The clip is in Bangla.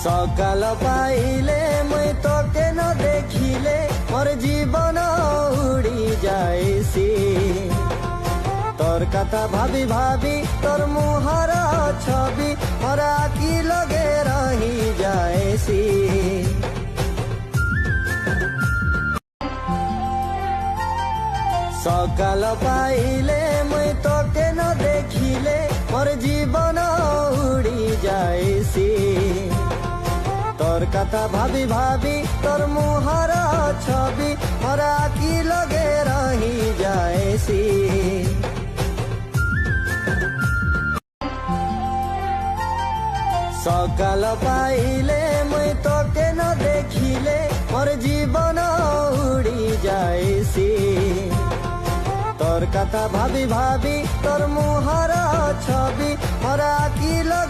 সকাল পাইলে মুই তোকে ন দেখিলে মোর জীবন উড়ি যাইছি। তোর কথা ভাবি ভাবি তোর মুহর ছবি মোর আঁকি লগে রহি যাইছি। সকাল পাইলে মুই তোকে ন দেখিলে মোর জীবন উড়ি যাইছি। তোর কথা ভাবি ভাবি তোর মুহর ছবি মোর আঁকি লগে রহি যাইছি। সকাল পাইলে মুই তোকে ন দেখিলে মোর জীবন উড়ি যাইছি। তোর কথা ভাবি ভাবি তোর মুহর ছবি মোর আঁকি লগে